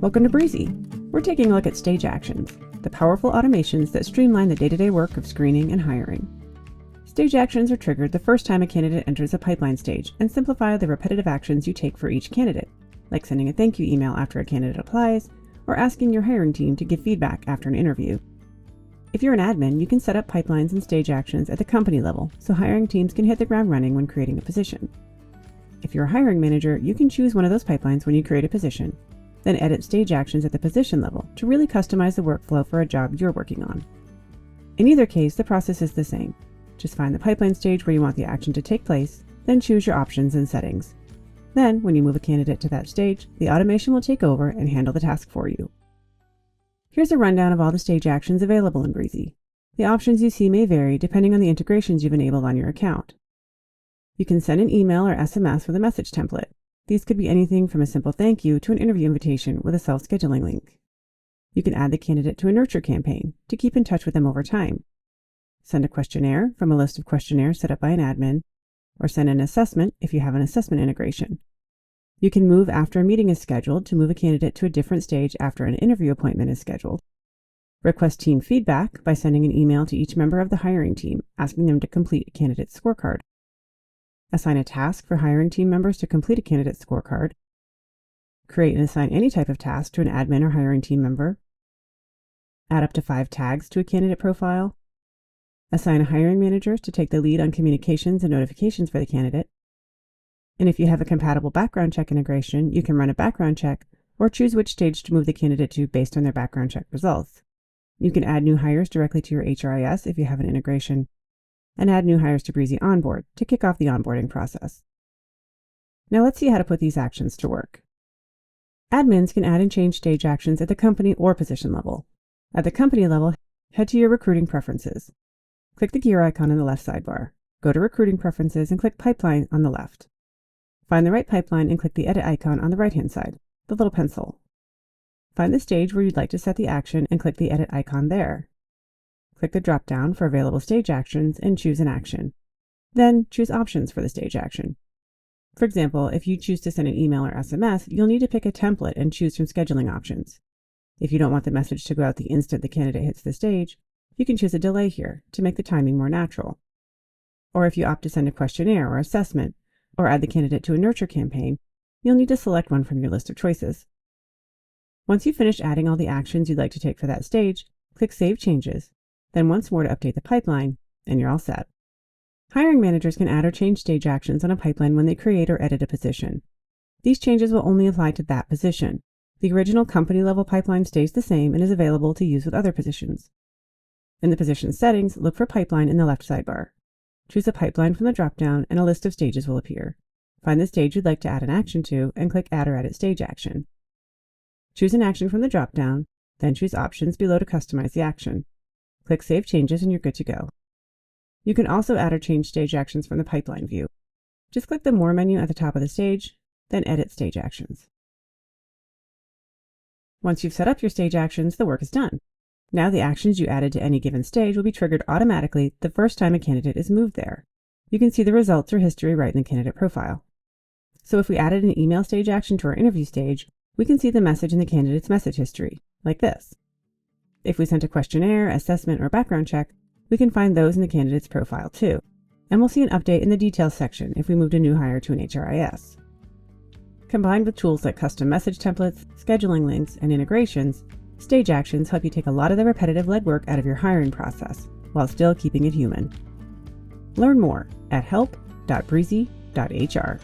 Welcome to Breezy. We're taking a look at stage actions, the powerful automations that streamline the day-to-day work of screening and hiring. Stage actions are triggered the first time a candidate enters a pipeline stage and simplify the repetitive actions you take for each candidate, like sending a thank you email after a candidate applies or asking your hiring team to give feedback after an interview. If you're an admin, you can set up pipelines and stage actions at the company level so hiring teams can hit the ground running when creating a position. If you're a hiring manager, you can choose one of those pipelines when you create a position, then edit stage actions at the position level to really customize the workflow for a job you're working on. In either case, the process is the same. Just find the pipeline stage where you want the action to take place, then choose your options and settings. Then, when you move a candidate to that stage, the automation will take over and handle the task for you. Here's a rundown of all the stage actions available in Breezy. The options you see may vary depending on the integrations you've enabled on your account. You can send an email or SMS with a message template. These could be anything from a simple thank you to an interview invitation with a self-scheduling link. You can add the candidate to a nurture campaign to keep in touch with them over time. Send a questionnaire from a list of questionnaires set up by an admin, or send an assessment if you have an assessment integration. You can move after a meeting is scheduled to move a candidate to a different stage after an interview appointment is scheduled. Request team feedback by sending an email to each member of the hiring team asking them to complete a candidate's scorecard. Assign a task for hiring team members to complete a candidate's scorecard. Create and assign any type of task to an admin or hiring team member. Add up to 5 tags to a candidate profile. Assign a hiring manager to take the lead on communications and notifications for the candidate. And if you have a compatible background check integration, you can run a background check or choose which stage to move the candidate to based on their background check results. You can add new hires directly to your HRIS if you have an integration, and add new hires to Breezy Onboard to kick off the onboarding process. Now let's see how to put these actions to work. Admins can add and change stage actions at the company or position level. At the company level, head to your recruiting preferences. Click the gear icon in the left sidebar. Go to Recruiting Preferences and click Pipeline on the left. Find the right pipeline and click the Edit icon on the right-hand side, the little pencil. Find the stage where you'd like to set the action and click the Edit icon there. Click the drop-down for available stage actions and choose an action. Then choose options for the stage action. For example, if you choose to send an email or SMS, you'll need to pick a template and choose from scheduling options. If you don't want the message to go out the instant the candidate hits the stage, you can choose a delay here to make the timing more natural. Or if you opt to send a questionnaire or assessment, or add the candidate to a nurture campaign, you'll need to select one from your list of choices. Once you've finished adding all the actions you'd like to take for that stage, click Save Changes, then once more to update the pipeline, and you're all set. Hiring managers can add or change stage actions on a pipeline when they create or edit a position. These changes will only apply to that position. The original company-level pipeline stays the same and is available to use with other positions. In the position settings, look for Pipeline in the left sidebar. Choose a pipeline from the drop-down and a list of stages will appear. Find the stage you'd like to add an action to and click Add or Edit Stage Action. Choose an action from the drop-down, then choose Options below to customize the action. Click Save Changes and you're good to go. You can also add or change stage actions from the pipeline view. Just click the More menu at the top of the stage, then Edit Stage Actions. Once you've set up your stage actions, the work is done. Now the actions you added to any given stage will be triggered automatically the first time a candidate is moved there. You can see the results or history right in the candidate profile. So if we added an email stage action to our interview stage, we can see the message in the candidate's message history, like this. If we sent a questionnaire, assessment, or background check, we can find those in the candidate's profile too. And we'll see an update in the details section if we moved a new hire to an HRIS. Combined with tools like custom message templates, scheduling links, and integrations, stage actions help you take a lot of the repetitive legwork out of your hiring process, while still keeping it human. Learn more at help.breezy.hr.